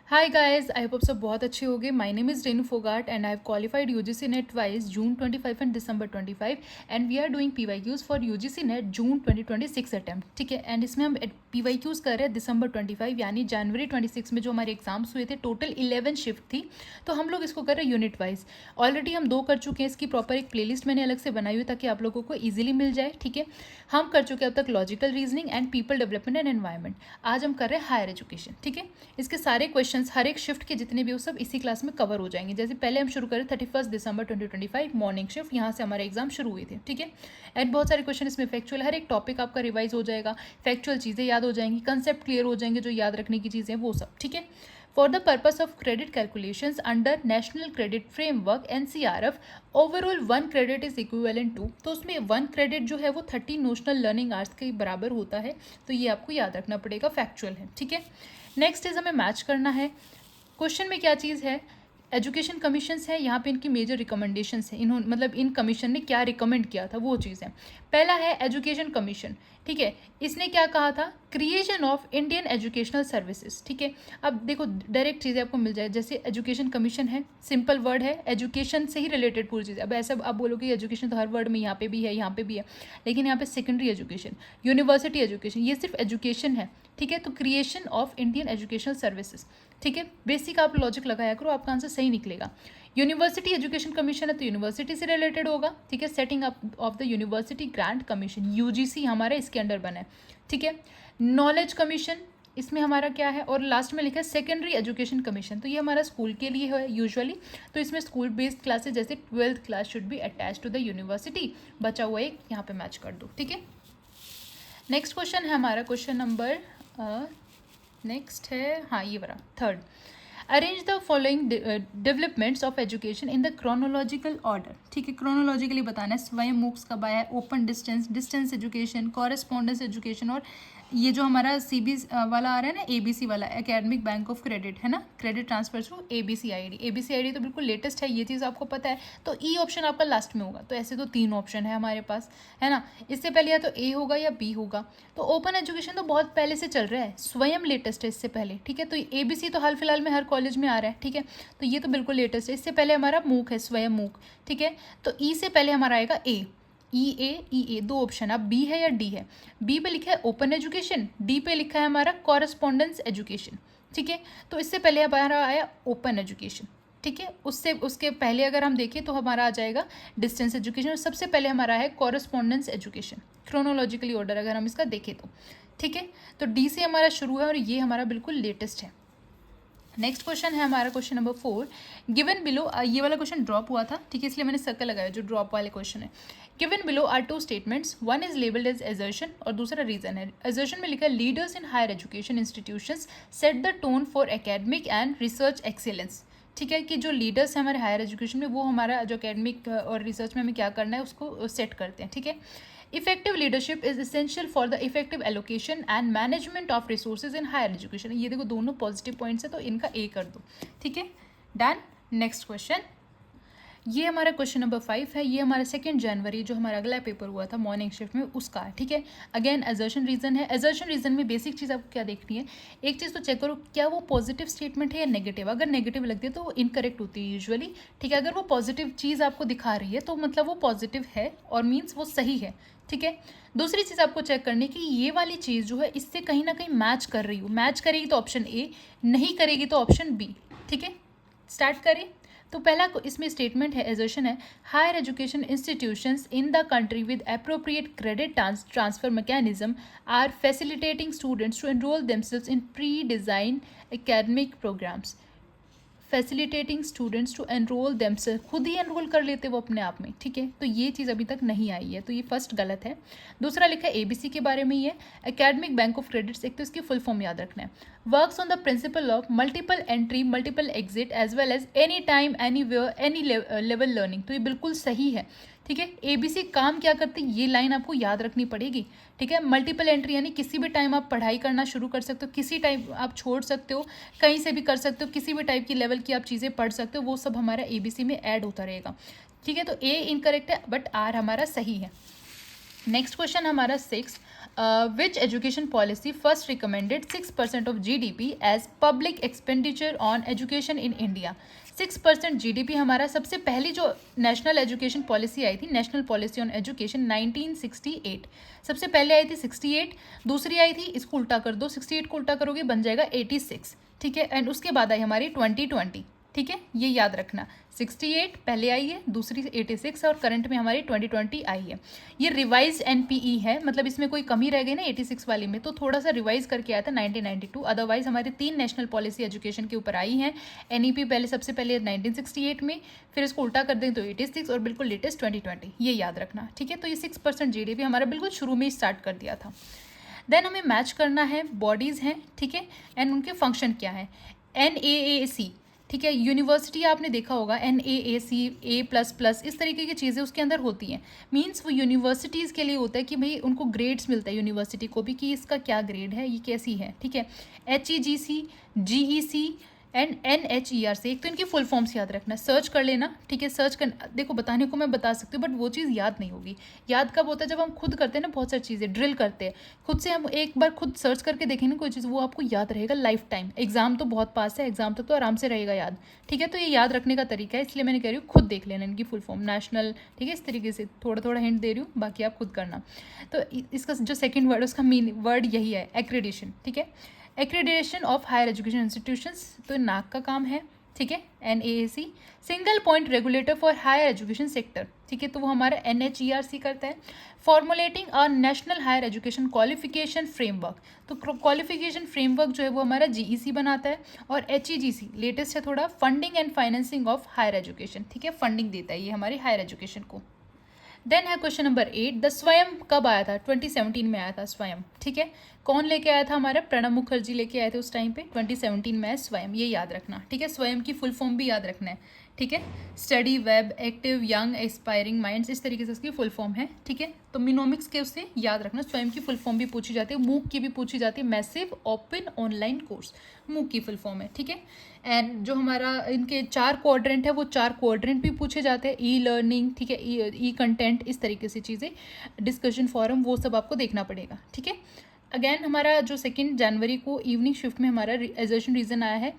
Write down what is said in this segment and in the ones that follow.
Hi guys, I hope आप सब बहुत अच्छे होंगे। My name is Renu Phogat and I have qualified UGC NET twice June 25 and December 25 and we are doing PYQs for UGC NET June 2026 attempt. ठीक है, and इसमें हम PYQs कर रहे हैं दिसंबर 25 यानी जनवरी 26 में जो हमारे एग्जाम्स हुए थे। टोटल 11 शिफ्ट थी, तो हम लोग इसको कर रहे हैं यूनिट वाइज। ऑलरेडी हम 2 कर चुके हैं, इसकी प्रॉपर एक प्लेलिस्ट मैंने अलग से बनाई हुई ताकि आप लोगों को ईजिली मिल जाए। ठीक है, हम कर चुके हैं अब तक logical reasoning and people development and environment. आज हम कर रहे हैं हायर एजुकेशन। ठीक है, इसके सारे क्वेश्चंस हर एक शिफ्ट के जितने भी वो सब इसी क्लास में कवर हो जाएंगे। जैसे पहले हम शुरू करें 31 दिसंबर 2025 मॉर्निंग शिफ्ट, यहाँ से हमारे एग्जाम शुरू हुए थे। ठीक है, एंड बहुत सारे क्वेश्चन इसमें फैक्चुअल, हर एक टॉपिक आपका रिवाइज हो जाएगा, फैक्चुअल चीज़ें याद हो जाएंगी, कंसेप्ट क्लियर हो जाएंगे, जो याद रखने की चीज़ें वो सब। ठीक है, for the purpose of credit calculations under national credit framework NCRF overall 1 credit is equivalent to, तो उसमें 1 क्रेडिट जो है वो 30 नोशनल लर्निंग आवर्स के बराबर होता है। तो ये आपको याद रखना पड़ेगा, फैक्चुअल है। ठीक है, नेक्स्ट इज हमें मैच करना है। क्वेश्चन में क्या चीज़ है, एजुकेशन कमीशंस है, यहाँ पे इनकी मेजर रिकमेंडेशंस है, इन्होंने मतलब इन कमीशन ने क्या रिकमेंड किया था वो चीज़ है। पहला है एजुकेशन कमीशन। ठीक है, इसने क्या कहा था, creation of Indian educational services. ठीक है, अब देखो डायरेक्ट चीज़ें आपको मिल जाए, जैसे एजुकेशन कमीशन है, सिंपल वर्ड है, एजुकेशन से ही रिलेटेड पूरी चीज़। अब ऐसा आप बोलोगे एजुकेशन तो हर वर्ड में यहाँ पे भी है, यहाँ पे भी है, लेकिन यहाँ पे सेकेंडरी एजुकेशन, यूनिवर्सिटी एजुकेशन, ये सिर्फ एजुकेशन है। ठीक है, तो creation of Indian educational services. ठीक है, बेसिक आप लॉजिक लगाया करो, आपका आंसर सही निकलेगा। यूनिवर्सिटी एजुकेशन कमीशन है तो यूनिवर्सिटी से रिलेटेड होगा। ठीक है, setting up of the university grant commission, UGC हमारा इसके अंडर बना है। ठीक है, नॉलेज कमीशन इसमें हमारा क्या है, और लास्ट में लिखा है सेकेंडरी एजुकेशन कमीशन, तो ये हमारा स्कूल के लिए है यूजुअली। तो इसमें स्कूल बेस्ड क्लासेज जैसे 12th class should be attach to the university, बचा हुआ एक यहाँ पे मैच कर दो। ठीक है, नेक्स्ट क्वेश्चन है हमारा क्वेश्चन नंबर नेक्स्ट है, हाँ ये वाला third. Arrange the following developments of education in the chronological order. ठीक है, क्रोनोलॉजिकली बताना है, स्वयं मूक्स कब आया है, open distance, distance education, correspondence education, और ये जो हमारा CB वाला आ रहा है ना, ABC वाला, एकेडमिक बैंक ऑफ क्रेडिट है ना, credit transfer through ABCID। ABCID तो बिल्कुल लेटेस्ट है, ये चीज़ आपको पता है, तो E ऑप्शन आपका लास्ट में होगा। तो ऐसे तो 3 ऑप्शन है हमारे पास, है ना, इससे पहले या तो A होगा या B होगा। तो ओपन एजुकेशन तो बहुत पहले से चल रहा है, स्वयं लेटेस्ट है इससे पहले। ठीक है, तो ABC तो हाल फिलहाल में हर कॉलेज में आ रहा है। ठीक है, तो ये तो बिल्कुल लेटेस्ट है, इससे पहले हमारा मूक है, स्वयं मूक। ठीक है, तो E से पहले हमारा आएगा A, EA 2 ऑप्शन, अब B है या D है। B पे लिखा है ओपन एजुकेशन, D पे लिखा है हमारा कॉरेस्पॉन्डेंस एजुकेशन। ठीक है, तो इससे पहले हमारा आया ओपन एजुकेशन। ठीक है, उसके पहले अगर हम देखें तो हमारा आ जाएगा डिस्टेंस एजुकेशन, और सबसे पहले हमारा है कॉरेस्पॉन्डेंस एजुकेशन, क्रोनोलॉजिकली ऑर्डर अगर हम इसका देखें तो। ठीक है, तो D से हमारा शुरू है और ये हमारा बिल्कुल लेटेस्ट है। नेक्स्ट क्वेश्चन है हमारा क्वेश्चन नंबर 4। गिवन बिलो, ये वाला क्वेश्चन ड्रॉप हुआ था, ठीक है, इसलिए मैंने सर्कल लगाया, जो ड्रॉप वाले क्वेश्चन है। Given below are 2 statements, one is labelled as assertion और दूसरा रीजन है। एजर्शन में लिखा है leaders in higher education institutions set the tone for academic and research excellence. ठीक है, कि जो लीडर्स हैं हमारे हायर एजुकेशन में, वो हमारा जो एकेडमिक और रिसर्च में हमें क्या करना है उसको सेट करते हैं। ठीक है, effective leadership is essential for the effective allocation and management of resources in higher education. ये देखो दोनों पॉजिटिव पॉइंट्स है, तो इनका A कर दो। ठीक है, डन। नेक्स्ट क्वेश्चन, ये हमारा क्वेश्चन नंबर 5 है, ये हमारा 2 जनवरी जो हमारा अगला पेपर हुआ था मॉर्निंग शिफ्ट में उसका है। ठीक है, अगेन एजर्शन रीजन है। एजर्शन रीजन में बेसिक चीज़ आपको क्या देखनी है, एक चीज़ तो चेक करो क्या वो पॉजिटिव स्टेटमेंट है या नेगेटिव। अगर नेगेटिव लगती है तो वो इनकरेक्ट होती है यूजुअली। ठीक है, अगर वो पॉजिटिव चीज़ आपको दिखा रही है तो मतलब वो पॉजिटिव है और मीन्स वो सही है। ठीक है, दूसरी चीज़ आपको चेक करनी कि ये वाली चीज़ जो है इससे कहीं ना कहीं मैच कर रही हो, मैच करेगी तो ऑप्शन A, नहीं करेगी तो ऑप्शन B। ठीक है, स्टार्ट करें। तो पहला इसमें स्टेटमेंट है, एजर्शन है, higher education institutions in the country with appropriate credit transfer mechanism are facilitating students to enrol themselves in pre design academic programs. Facilitating students to enrol themself, खुद ही एनरोल कर लेते वो अपने आप में। ठीक है, तो ये चीज़ अभी तक नहीं आई है, तो ये फर्स्ट गलत है। दूसरा लिखा है ABC के बारे में, ये एकेडमिक बैंक ऑफ क्रेडिट्स, एक तो इसकी फुल फॉर्म याद रखना है, works on the principle of multiple entry multiple exit as well as any time anywhere any level learning, तो ये बिल्कुल सही है। ठीक है, ABC काम क्या करती है, ये लाइन आपको याद रखनी पड़ेगी। ठीक है, मल्टीपल एंट्री यानी किसी भी टाइम आप पढ़ाई करना शुरू कर सकते हो, किसी टाइम आप छोड़ सकते हो, कहीं से भी कर सकते हो, किसी भी टाइप की लेवल की आप चीज़ें पढ़ सकते हो, वो सब हमारा ABC में ऐड होता रहेगा। ठीक है, तो A इनकरेक्ट है बट R हमारा सही है। नेक्स्ट क्वेश्चन हमारा 6। Which education policy first recommended 6% of GDP as public expenditure on education in India? 6% GDP हमारा सबसे पहली जो नेशनल एजुकेशन पॉलिसी आई थी, नेशनल पॉलिसी ऑन एजुकेशन 1968, सबसे पहले आई थी 68, दूसरी आई थी, इसको उल्टा कर दो, 68 को उल्टा करोगे बन जाएगा 86, ठीक है। एंड उसके बाद आई हमारी 2020, ठीक है, ये याद रखना, 68 पहले आई है, दूसरी 86 और करंट में हमारी 2020 आई है। ये रिवाइज एनपीई है, मतलब इसमें कोई कमी रह गई ना 86 वाली में, तो थोड़ा सा रिवाइज करके आया था 1992। अदरवाइज हमारी 3 नेशनल पॉलिसी एजुकेशन के ऊपर आई हैं। एनईपी पहले सबसे पहले 1968 में, फिर इसको उल्टा कर दें तो 86 और बिल्कुल लेटेस्ट 2020, ये याद रखना, ठीक है। तो ये 6% GDP हमारा बिल्कुल शुरू में ही स्टार्ट कर दिया था। देन हमें मैच करना है, बॉडीज़ हैं, ठीक है, एंड उनके फंक्शन क्या है। NAAC, ठीक है, यूनिवर्सिटी आपने देखा होगा, NAAC A++, इस तरीके की चीज़ें उसके अंदर होती हैं। मींस वो यूनिवर्सिटीज़ के लिए होता है कि भाई उनको ग्रेड्स मिलता है यूनिवर्सिटी को भी कि इसका क्या ग्रेड है, ये कैसी है, ठीक है। HEGC, GEC एंड NHERC, एक तो इनकी फुल फॉर्म्स याद रखना, सर्च कर लेना, ठीक है। सर्च कर, देखो बताने को मैं बता सकती हूँ बट वो चीज़ याद नहीं होगी। याद कब होता है, जब हम खुद करते हैं ना, बहुत सारी चीज़ें ड्रिल करते हैं खुद से, हम एक बार खुद सर्च करके देखें ना कोई चीज़, वो आपको याद रहेगा लाइफ टाइम। एग्जाम तो बहुत पास है, एग्जाम तक तो आराम से रहेगा याद, ठीक है। तो ये याद रखने का तरीका है, इसलिए मैंने कह रही हूँ खुद देख लेना इनकी फुल फॉर्म, नेशनल, ठीक है। इस तरीके से थोड़ा थोड़ा हिंट दे रही हूँ, बाकी आप खुद करना। तो इसका जो सेकेंड वर्ड, उसका मीन वर्ड यही है, एक्रेडिशन, ठीक है। Accreditation of higher education institutions, तो नाक का काम है, ठीक है। NAAC, single point regulator for higher education sector, ठीक है, तो वो हमारा NHERC करता है। Formulating a national higher education qualification framework, तो क्वालिफिकेशन फ्रेमवर्क जो है वो हमारा GEC बनाता है। और HEGC लेटेस्ट है थोड़ा, funding and financing of higher education, ठीक है, फंडिंग देता है ये हमारी हायर एजुकेशन को। देन है क्वेश्चन नंबर 8, द स्वयं कब आया था? 2017 में आया था स्वयं, ठीक है। कौन लेके आया था? हमारा प्रणब मुखर्जी लेके आए थे उस टाइम पे, 2017 में है स्वयं, ये याद रखना, ठीक है। स्वयं की फुल फॉर्म भी याद रखना है, ठीक है। Study web active young aspiring minds, इस तरीके से इसकी फुल फॉर्म है, ठीक है। तो मिनोमिक्स के उससे याद रखना, स्वयं की फुल फॉर्म भी पूछी जाती है, मूक की भी पूछी जाती है, मैसिव ओपन ऑनलाइन कोर्स, मूक की फुल फॉर्म है, ठीक है। एंड जो हमारा इनके 4 क्वाड्रेंट है, वो 4 क्वाड्रेंट भी पूछे जाते हैं, ई लर्निंग, ठीक है, ई कंटेंट, इस तरीके से चीज़ें, डिस्कशन फोरम, वो सब आपको देखना पड़ेगा, ठीक है। अगेन हमारा जो 2 जनवरी को इवनिंग शिफ्ट में हमारा एजर्शन रीजन आया है,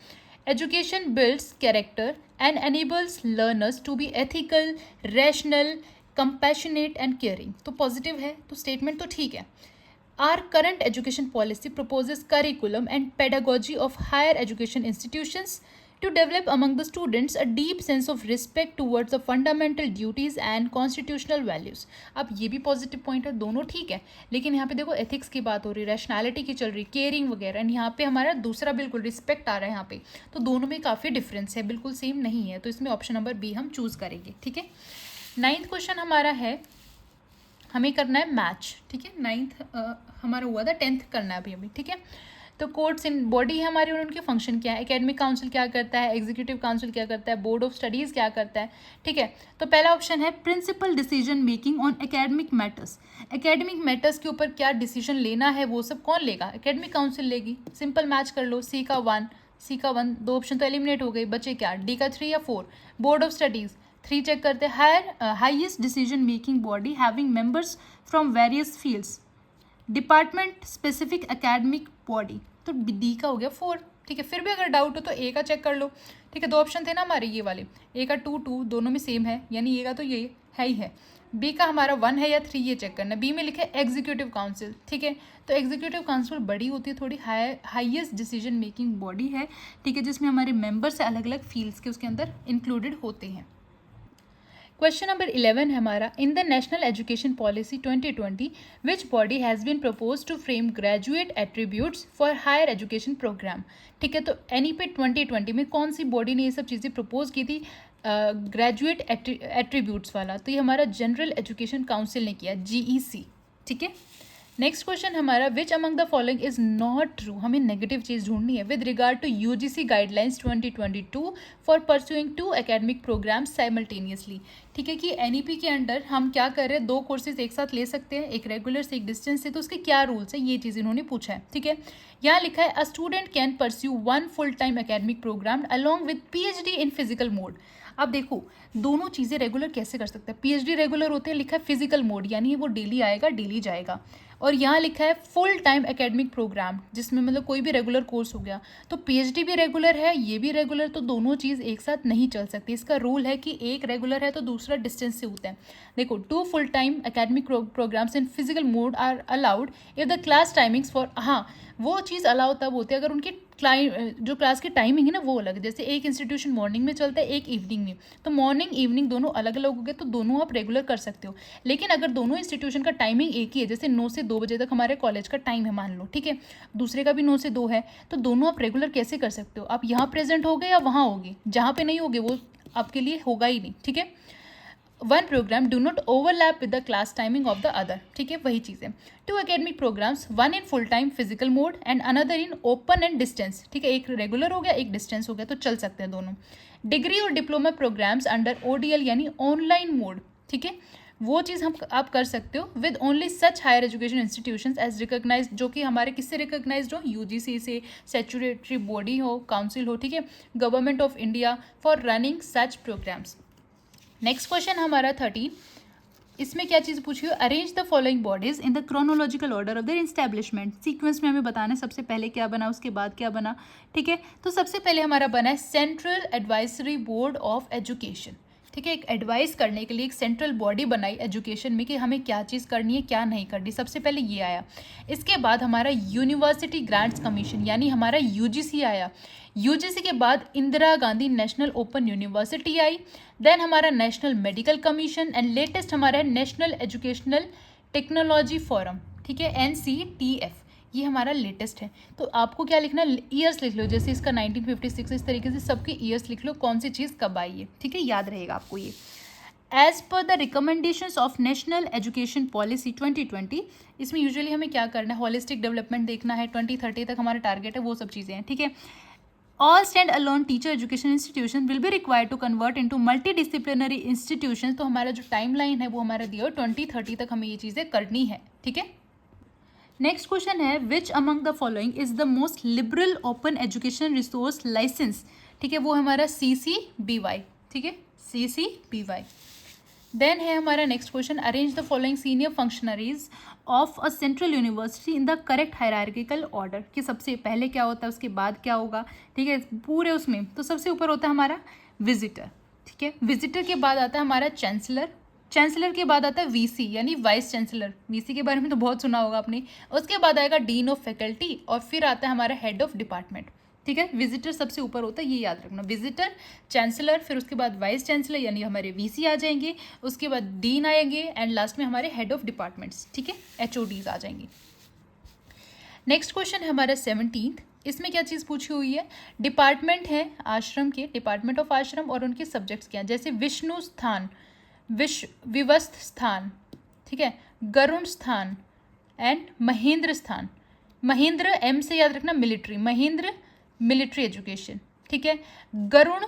education builds character and enables learners to be ethical, rational, compassionate and caring, तो पॉजिटिव है, तो स्टेटमेंट तो ठीक है। Our current education policy proposes curriculum and pedagogy of higher education institutions to develop among the students a deep sense of respect towards the fundamental duties and constitutional values. अब ये भी positive point है, दोनों ठीक है, लेकिन यहाँ पे देखो एथिक्स की बात हो रही है, रैशनैलिटी की चल रही, केयरिंग वगैरह, एंड यहाँ पे हमारा दूसरा बिल्कुल रिस्पेक्ट आ रहा है यहाँ पे, तो दोनों में काफ़ी डिफरेंस है, बिल्कुल सेम नहीं है, तो इसमें ऑप्शन नंबर बी हम चूज़ करेंगे, ठीक है। 9th क्वेश्चन हमारा है, हमें करना है मैच, ठीक है। 9th हमारा हुआ था, 10th करना है अभी, ठीक है। तो कोर्ट्स इन बॉडी है हमारी और उनके फंक्शन क्या है, एकेडमिक काउंसिल क्या करता है, एग्जीक्यूटिव काउंसिल क्या करता है, बोर्ड ऑफ स्टडीज़ क्या करता है, ठीक है। तो पहला ऑप्शन है principle decision making on academic matters, academic matters के ऊपर क्या डिसीजन लेना है वो सब कौन लेगा, एकेडमिक काउंसिल लेगी। सिंपल मैच कर लो, C का 1, 2 ऑप्शन तो एलिमिनेट हो गए, बचे क्या, D का 3 या 4, बोर्ड ऑफ स्टडीज़ 3 चेक करते हैं, highest decision making body having members from various fields, department specific academic body, तो डी का हो गया 4, ठीक है। फिर भी अगर डाउट हो तो ए का चेक कर लो, ठीक है। 2 ऑप्शन थे ना हमारे ये वाले, ए का 2 दोनों में सेम है, यानी ए का तो ये है ही है। बी का हमारा 1 है या 3, ये चेक करना। बी में लिखे एग्जीक्यूटिव काउंसिल, ठीक है। तो एग्जीक्यूटिव काउंसिल बड़ी होती है थोड़ी, हाईएस्ट डिसीजन मेकिंग बॉडी है, ठीक है, जिसमें हमारे मेंबर्स अलग अलग फील्ड्स के उसके अंदर इंक्लूडेड होते हैं। क्वेश्चन नंबर 11 है हमारा, in the national education policy 2020 which body has been propose to frame graduate attributes for higher education program, ठीक है। तो NEP 2020 में कौन सी बॉडी ने ये सब चीज़ें प्रपोज की थी, ग्रेजुएट एट्रीब्यूट्स वाला, तो ये हमारा जनरल एजुकेशन काउंसिल ने किया, GEC, ठीक है। नेक्स्ट क्वेश्चन हमारा, which among the following is not true, हमें नेगेटिव चीज़ ढूंढनी है, with regard to UGC guidelines 2022 for pursuing 2 academic programs simultaneously, ठीक है। कि NEP के अंडर हम क्या कर रहे हैं, 2 कोर्सेज एक साथ ले सकते हैं, एक रेगुलर से एक डिस्टेंस से, तो उसके क्या रूल्स है, ये चीज़ इन्होंने पूछा है, ठीक है। यहाँ लिखा है, a student can pursue 1 full time academic program along with PhD in physical mode. अब देखो दोनों चीज़ें रेगुलर कैसे कर सकते हैं, PhD रेगुलर होते हैं, लिखा है फिजिकल मोड, यानी वो डेली आएगा डेली जाएगा, और यहाँ लिखा है फुल टाइम एकेडमिक प्रोग्राम, जिसमें मतलब कोई भी रेगुलर कोर्स हो गया। तो पीएचडी भी रेगुलर है, ये भी रेगुलर, तो दोनों चीज़ एक साथ नहीं चल सकती। इसका रूल है कि एक रेगुलर है तो दूसरा डिस्टेंस से होता है। देखो, 2 full time academic programmes in physical mode are allowed if the class timings for, हाँ वो चीज़ अलाउ तब होती है अगर उनकी जो क्लास की टाइमिंग है ना वो अलग है। जैसे एक इंस्टीट्यूशन मॉर्निंग में चलता है, एक इवनिंग में, तो मॉर्निंग इवनिंग दोनों अलग अलग हो गए, तो दोनों आप रेगुलर कर सकते हो। लेकिन अगर दोनों इंस्टीट्यूशन का टाइमिंग एक ही है, जैसे 9 से 2 बजे तक हमारे कॉलेज का टाइम है मान लो, ठीक है, दूसरे का भी 9 से 2 है, तो दोनों आप रेगुलर कैसे कर सकते हो? आप यहाँ प्रेजेंट हो गए या वहाँ होगे, जहाँ पे नहीं होगे वो आपके लिए होगा ही नहीं, ठीक है। One programme do not overlap with the class timing of the other, ठीक है, वही चीज़ है। 2 academic programmes, one in full time physical mode and another in open and distance, ठीक है, एक रेगुलर हो गया एक डिस्टेंस हो गया, तो चल सकते हैं दोनों। डिग्री और डिप्लोमा प्रोग्राम्स अंडर ओडीएल यानी ऑनलाइन मोड, ठीक है, वो चीज़ हम आप कर सकते हो with only such higher education institutions as recognise, जो कि हमारे किससे रिकॉग्नाइज्ड हो, यूजीसी से, स्टैट्यूटरी बॉडी हो, काउंसिल हो, ठीक है, government of India for running such programmes. Next question हमारा 13, इसमें क्या चीज़ पूछी हो, arrange the following bodies in the chronological order of their establishment. Sequence में हमें बताना है सबसे पहले क्या बना उसके बाद क्या बना, ठीक है। तो सबसे पहले हमारा बना है central advisory board of education, ठीक है, एक एडवाइस करने के लिए एक सेंट्रल बॉडी बनाई एजुकेशन में कि हमें क्या चीज़ करनी है क्या नहीं करनी, सबसे पहले ये आया। इसके बाद हमारा यूनिवर्सिटी ग्रांट्स कमीशन यानी हमारा यूजीसी आया। यूजीसी के बाद Indira Gandhi national open university आई, देन हमारा national medical commission, and latest हमारा नेशनल एजुकेशनल टेक्नोलॉजी फोरम, ठीक है, NCTF, ये हमारा लेटेस्ट है। तो आपको क्या लिखना है, ईयर्स लिख लो, जैसे इसका 1956, इस तरीके से सबके ईयर्स लिख लो, कौन सी चीज़ कब आई है, ठीक है, याद रहेगा आपको ये। As per the recommendations of national education policy 2020, इसमें यूजुअली हमें क्या करना है, होलिस्टिक डेवलपमेंट देखना है, 2030 तक हमारा टारगेट है, वो सब चीज़ें हैं, ठीक है। All stand alone teacher education institution will be required to convert into multidisciplinary institution. तो हमारा जो टाइम लाइन है वो हमारा दिया 2030 तक हमें ये चीज़ें करनी है, ठीक है। नेक्स्ट क्वेश्चन है, which among the following is the most liberal open education resource licence, ठीक है, वो हमारा CCBY, ठीक है, CCBY। देन है हमारा next question, arrange the following senior functionaries of a central university in the correct hierarchical order, कि सबसे पहले क्या होता है उसके बाद क्या होगा, ठीक है, पूरे उसमें। तो सबसे ऊपर होता है हमारा विजिटर, ठीक है, विजिटर के बाद आता है हमारा चांसलर, चांसलर के बाद आता है VC यानी वाइस चांसलर, VC के बारे में तो बहुत सुना होगा आपने। उसके बाद आएगा डीन ऑफ फैकल्टी, और फिर आता है हमारा हेड ऑफ डिपार्टमेंट, ठीक है। विजिटर सबसे ऊपर होता है, ये याद रखना, विजिटर, चांसलर, फिर उसके बाद वाइस चांसलर यानी हमारे VC आ जाएंगे, उसके बाद डीन आएंगे, एंड लास्ट में हमारे हेड ऑफ डिपार्टमेंट्स, ठीक है, HODs आ जाएंगे। नेक्स्ट क्वेश्चन है हमारा 17th, इसमें क्या चीज़ पूछी हुई है, डिपार्टमेंट है आश्रम के, डिपार्टमेंट ऑफ आश्रम, और उनके सब्जेक्ट्स क्या हैं, जैसे विष्णु स्थान, विवस्थ स्थान, ठीक है, गरुण स्थान एंड महेंद्र स्थान। महेंद्र M से याद रखना मिलिट्री, महेंद्र मिलिट्री एजुकेशन, ठीक है। गरुण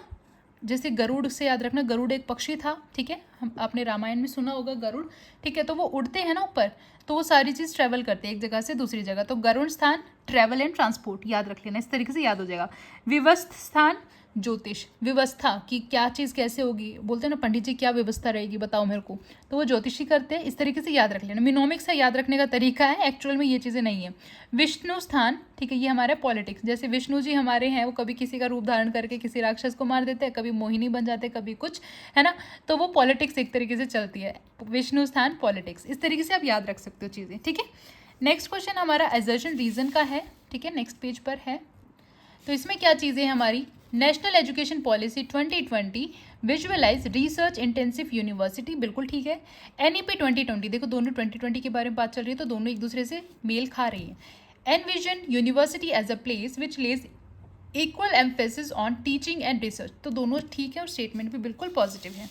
जैसे गरुड़ से याद रखना, गरुड़ एक पक्षी था, ठीक है, हम आपने रामायण में सुना होगा गरुड़, ठीक है, तो वो उड़ते हैं ना ऊपर, तो वो सारी चीज़ ट्रैवल करते हैं एक जगह से दूसरी जगह, तो गरुड़ स्थान ट्रैवल एंड ट्रांसपोर्ट याद रख लेना, इस तरीके से याद हो जाएगा। विवस्थ स्थान ज्योतिष, व्यवस्था कि क्या चीज़ कैसे होगी, बोलते हैं ना पंडित जी क्या व्यवस्था रहेगी बताओ मेरे को, तो वो ज्योतिषी करते हैं, इस तरीके से याद रख लेना। मिनोमिक्स है, याद रखने का तरीका है, एक्चुअल में ये चीज़ें नहीं है। विष्णु स्थान, ठीक है, ये हमारा पॉलिटिक्स, जैसे विष्णु जी हमारे हैं, वो कभी किसी का रूप धारण करके किसी राक्षस को मार देते हैं, कभी मोहिनी बन जाते हैं, कभी कुछ, है ना, तो वो पॉलिटिक्स एक तरीके से चलती है, विष्णु स्थान पॉलिटिक्स, इस तरीके से आप याद रख सकते हो चीज़ें, ठीक है। नेक्स्ट क्वेश्चन हमारा असर्शन रीजन का है, ठीक है, नेक्स्ट पेज पर है। तो इसमें क्या चीज़ें हमारी, national education policy 2020 visualise research intensive university, बिल्कुल ठीक है। NEP 2020, देखो दोनों 2020 के बारे में बात चल रही है, तो दोनों एक दूसरे से मेल खा रही है। Envision university as a place which lays equal emphasis on teaching and research, तो दोनों ठीक है और स्टेटमेंट भी बिल्कुल पॉजिटिव है।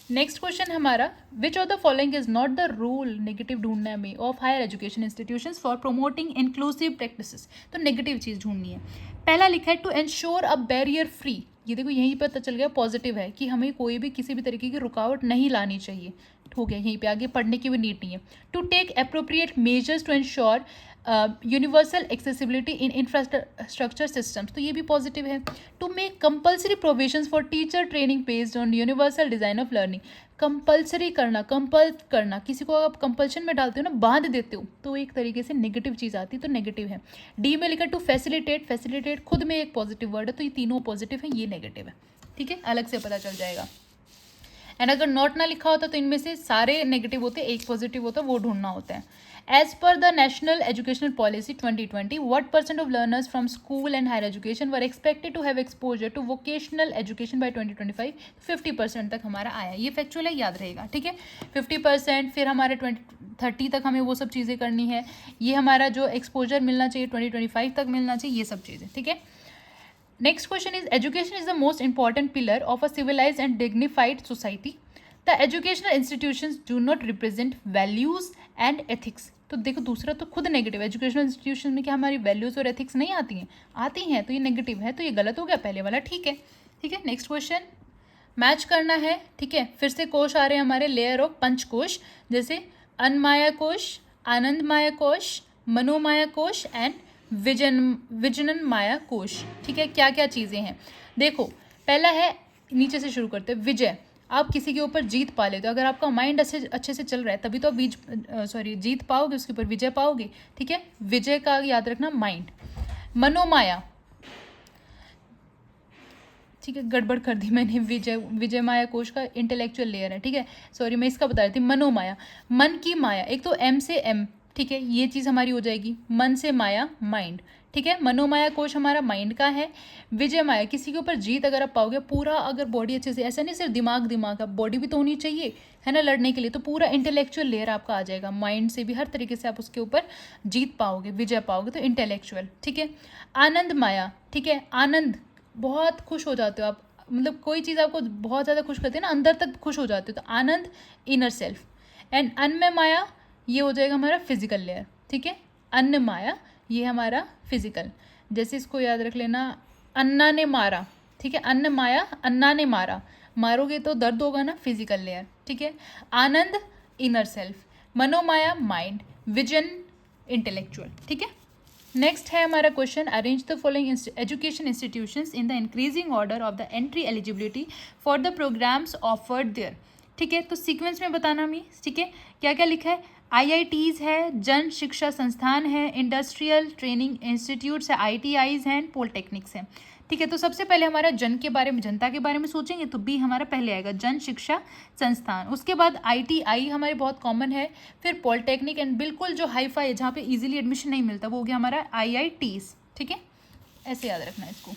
नेक्स्ट क्वेश्चन हमारा, which of the following is not the rule, negative ढूंढने में, of higher education institutions for promoting inclusive practices, तो नेगेटिव चीज़ ढूंढनी है। पहला लिखा है to ensure a barrier free, ये देखो यहीं पता चल गया पॉजिटिव है कि हमें कोई भी किसी भी तरीके की रुकावट नहीं लानी चाहिए, करेक्ट हो गया, यहीं पे आगे पढ़ने की भी नीड नहीं है। To take appropriate measures to ensure universal accessibility in infrastructure systems, तो ये भी पॉजिटिव है। To make compulsory provisions for teacher training based on universal design of learning, compulsory करना, कंपल करना, किसी को आप कंपल्शन में डालते हो ना, बांध देते हो, तो एक तरीके से नेगेटिव चीज़ आती है, तो नेगेटिव है। डी में लिखा टू फैसिलिटेट, फैसिलिटेट खुद में एक पॉजिटिव वर्ड है, तो ये तीनों पॉजिटिव है, ये नेगेटिव है, ठीक है, अलग से पता चल जाएगा। एंड अगर नॉट ना लिखा होता तो इनमें से सारे नेगेटिव होते, एक पॉजिटिव होता, वो ढूंढना होता है। As per the national educational policy 2020, what % of learners from school and higher education were expected to have exposure to vocational education by 2025? 50% तक हमारा आया, ये फैक्चुअल है, याद रहेगा, ठीक है, 50%। फिर हमारे 2030 तक हमें वो सब चीज़ें करनी है, ये हमारा जो एक्सपोजर मिलना चाहिए 2025 तक मिलना चाहिए, ये सब चीज़ें, ठीक है। Next question is, education is the most important pillar of a civilized and dignified society. The educational institutions do not represent values and ethics. तो देखो दूसरा तो खुद नेगेटिव, एजुकेशनल इंस्टीट्यूशन में क्या हमारी वैल्यूज़ और एथिक्स नहीं आती हैं? आती हैं, तो ये नेगेटिव है, तो ये गलत हो गया, पहले वाला ठीक है, ठीक है। नेक्स्ट क्वेश्चन मैच करना है, ठीक है। फिर से कोश आ रहे हैं हमारे, लेयर ऑफ पंचकोश, जैसे अन्नमाया कोश, आनंदमाया कोश, मनोमाया कोश एंड विजनन माया कोश, ठीक है। क्या क्या चीज़ें हैं देखो, पहला है, नीचे से शुरू करते हैं, विजय, आप किसी के ऊपर जीत पा लेते हो, अगर आपका माइंड अच्छे से चल रहा है तभी तो आप जीत पाओगे, उसके ऊपर विजय पाओगे, ठीक है। विजय का याद रखना माइंड। मनोमाया, ठीक है, गड़बड़ कर दी मैंने, विजय माया कोश का इंटेलेक्चुअल लेयर है, ठीक है, सॉरी, मैं इसका बता रही थी। मनोमाया, मन की माया, एक तो एम से एम, ठीक है, ये चीज़ हमारी हो जाएगी। मन से माया, माइंड, ठीक है। मनोमाया कोश हमारा माइंड का है। विजय माया, किसी के ऊपर जीत अगर आप पाओगे, पूरा अगर बॉडी अच्छे से, ऐसा नहीं सिर्फ दिमाग का, बॉडी भी तो होनी चाहिए, है ना, लड़ने के लिए, तो पूरा इंटेलेक्चुअल लेयर आपका आ जाएगा, माइंड से भी हर तरीके से आप उसके ऊपर जीत पाओगे, विजय पाओगे, तो इंटेलेक्चुअल, ठीक है। आनंद माया, ठीक है, आनंद, बहुत खुश हो जाते हो आप, मतलब कोई चीज़ आपको बहुत ज़्यादा खुश करती है ना, अंदर तक खुश हो जाते हो, तो आनंद, इनर सेल्फ। एंड अन्य माया, ये हो जाएगा हमारा फिजिकल लेयर, ठीक है। अन्न माया, ये हमारा फिजिकल, जैसे इसको याद रख लेना, अन्ना ने मारा, ठीक है, अन्न माया, अन्ना ने मारा, मारोगे तो दर्द होगा ना, फिजिकल लेयर, ठीक है। आनंद, इनर सेल्फ, मनोमाया, माइंड, विजन, इंटेलेक्चुअल, ठीक है। नेक्स्ट है हमारा question, arrange the following education institutions in the increasing order of the entry eligibility for the programmes offered there, ठीक है, तो सीक्वेंस में बताना मीन्स, ठीक है, क्या क्या लिखा है, IITs है, जन शिक्षा संस्थान है, इंडस्ट्रियल ट्रेनिंग इंस्टीट्यूट्स है, ITIs हैं, पॉलिटेक्निक्स हैं, ठीक है। तो सबसे पहले हमारा जन के बारे में, जनता के बारे में सोचेंगे तो बी हमारा पहले आएगा, जन शिक्षा संस्थान। उसके बाद ITI हमारे बहुत कॉमन है, फिर पॉलिटेक्निक, एंड बिल्कुल जो हाई फाई है जहाँ पे इजीली एडमिशन नहीं मिलता, वो हो गया हमारा IITs, ठीक है, ऐसे याद रखना है इसको।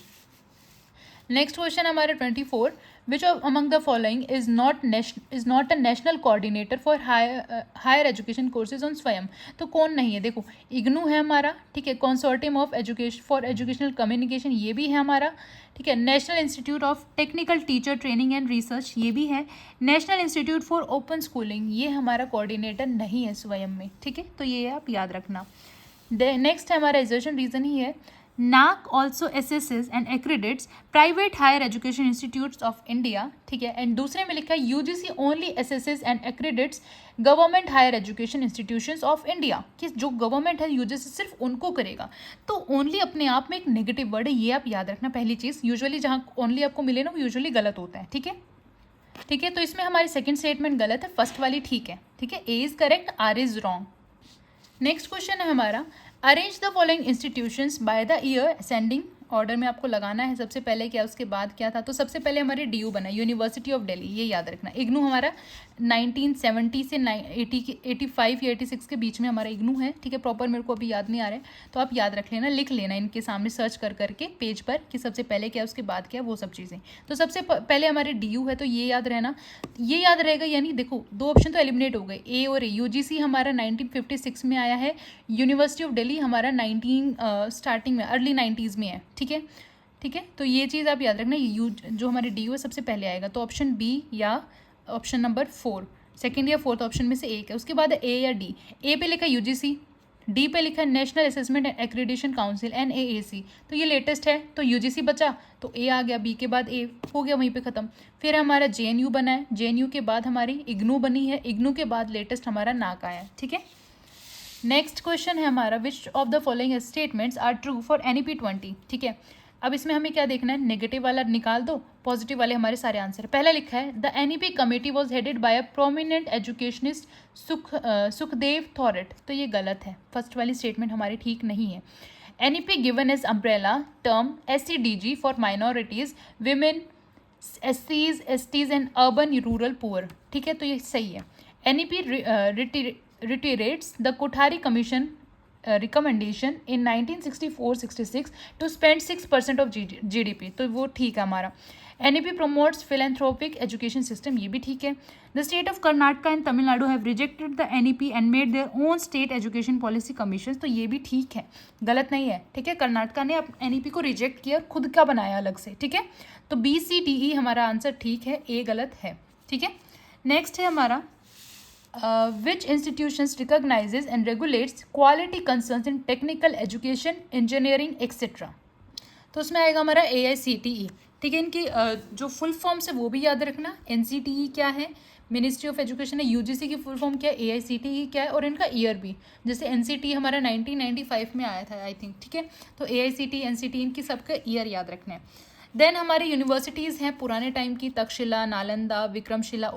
नेक्स्ट क्वेश्चन हमारा 24, which among the following is not a national coordinator for higher education courses on Swayam, तो कौन नहीं है, देखो इग्नू है हमारा, ठीक है, consortium of education for educational communication, ये भी है हमारा, ठीक है। National institute of technical teacher training and research, ये भी है। National institute for open schooling, ये हमारा कोऑर्डिनेटर नहीं है स्वयं में, ठीक है, तो ये आप याद रखना। नेक्स्ट है हमारा एजुकेशन रीजन ही है, NAAC also assesses and accredits private higher education institutes of India, ठीक है, एंड दूसरे में लिखा है UGC only assesses and accredits government higher education institutions of India, कि जो गवर्नमेंट है UGC सिर्फ उनको करेगा, तो ओनली अपने आप में एक नेगेटिव वर्ड है, ये आप याद रखना पहली चीज़। यूजुअली जहाँ ओनली आपको मिले ना, वो यूजुअली गलत होता है, ठीक है, ठीक है। तो इसमें हमारी सेकंड स्टेटमेंट गलत है, फर्स्ट वाली ठीक है, ठीक है, A is correct, R is wrong. Next question है हमारा, arrange the following institutions by the year ascending order में आपको लगाना है, सबसे पहले क्या, उसके बाद क्या था, तो सबसे पहले हमारे DU बना, यूनिवर्सिटी ऑफ दिल्ली, ये याद रखना। इग्नू हमारा 1970 से 85 या 86 के बीच में हमारा इग्नू है, ठीक है, प्रॉपर मेरे को अभी याद नहीं आ रहा है, तो आप याद रख लेना, लिख लेना इनके सामने सर्च कर करके पेज पर कि सबसे पहले क्या, उसके बाद क्या, वो सब चीज़ें। तो सबसे पहले हमारे DU है, तो ये याद रहना, ये याद रहेगा, यानी देखो दो ऑप्शन तो एलिमिनेट हो गए, A और A। UGC हमारा 1956 में आया है, यूनिवर्सिटी ऑफ दिल्ली हमारा स्टार्टिंग में अर्ली 90s में है, ठीक है, ठीक है। तो ये चीज़ आप याद रखना, जो हमारे DU है सबसे पहले आएगा, तो ऑप्शन B या ऑप्शन नंबर 4, सेकेंड या फोर्थ ऑप्शन में से एक है। उसके बाद A या D, A पे लिखा UGC, डी पे लिखा है national assessment and accreditation council NAAC, तो ये लेटेस्ट है, तो UGC बचा, तो A आ गया, B के बाद A हो गया, वहीं पे खत्म। फिर हमारा JNU बना है, JNU के बाद हमारी IGNOU बनी है, IGNOU के बाद लेटेस्ट हमारा NAAC आया है, ठीक है। नेक्स्ट क्वेश्चन है हमारा, which of the following statements are true for NEP 20, ठीक है। अब इसमें हमें क्या देखना है, नेगेटिव वाला निकाल दो, पॉजिटिव वाले हमारे सारे आंसर। पहला लिखा है the NEP committee was headed by a prominent educationist Sukhdev Thorat, तो ये गलत है, फर्स्ट वाली स्टेटमेंट हमारी ठीक नहीं है। NEP given as umbrella term SCDG for minorities, women, SCs, STs and urban rural poor, ठीक है, तो ये सही है। NEP reiterates the Kothari Commission recommendation in 1964-66 to spend 6% of GDP, तो वो ठीक है हमारा। NEP promotes philanthropic education system, ये भी ठीक है। The state of Karnataka and Tamil Nadu have rejected the NEP and made their own state education policy commissions, तो ये भी ठीक है, गलत नहीं है, ठीक है। कर्नाटका ने NEP को रिजेक्ट किया, खुद का बनाया अलग से, ठीक है। तो BCDE हमारा आंसर ठीक है, A गलत है, ठीक है। नेक्स्ट है हमारा which institutions recognizes and regulates quality concerns in technical education, engineering, etc. तो उसमें आएगा हमारा AICTE, ठीक है। इनकी जो फुल फॉर्म्स है वो भी याद रखना, NCTE क्या है, मिनिस्ट्री ऑफ एजुकेशन है, UGC की फुल फॉर्म क्या है, AICTE क्या है, और इनका ईयर भी, जैसे NCTE हमारा 1995 में आया था आई थिंक, ठीक है। तो AICTE, NCTE इनकी सबका ईयर याद रखना है। देन हमारी यूनिवर्सिटीज़ हैं पुराने टाइम की, तक्षशिला, नालंदा, विक्रमशिला,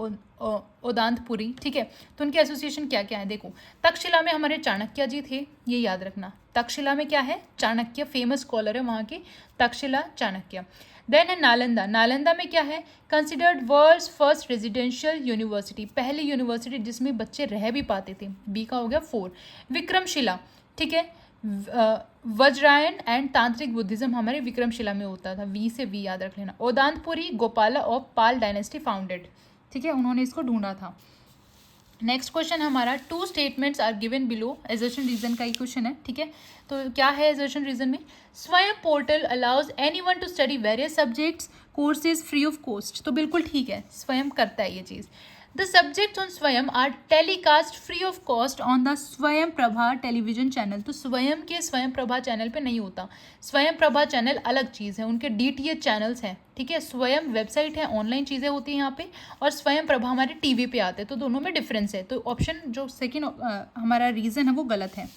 उदांतपुरी, ठीक है। तो उनके एसोसिएशन क्या क्या है, देखो तक्षशिला में हमारे चाणक्य जी थे, ये याद रखना। तक्षशिला में क्या है, चाणक्य, फेमस स्कॉलर है वहाँ के, तक्षशिला चाणक्य। देन है नालंदा, नालंदा में क्या है, considered world's first residential university, पहली यूनिवर्सिटी जिसमें बच्चे रह भी पाते थे, बी का हो गया 4। विक्रमशिला, ठीक है, वज्रायन एंड तांत्रिक बुद्धिज्म हमारे विक्रमशिला में होता था, V से V याद रख लेना। Odantapuri, Gopala of Pala dynasty founded, ठीक है, उन्होंने इसको ढूंढा था। नेक्स्ट क्वेश्चन हमारा, 2 statements are given below, assertion reason का ही क्वेश्चन है, ठीक है। तो क्या है एजर्शन रीजन में, Swayam portal allows anyone to study various subjects courses free of cost, तो बिल्कुल ठीक है, स्वयं करता है ये चीज़। The subjects on Swayam are telecast free of cost on the स्वयं प्रभा टेलीविजन चैनल, तो स्वयं के स्वयं प्रभा चैनल पे नहीं होता, स्वयं प्रभा चैनल अलग चीज़ है, उनके DTH चैनल्स हैं, ठीक है। स्वयं वेबसाइट है, ऑनलाइन चीज़ें होती हैं यहाँ पे, और स्वयं प्रभा हमारे टीवी पे आते हैं, तो दोनों में डिफरेंस है, तो ऑप्शन जो सेकेंड हमारा रीज़न है वो गलत है।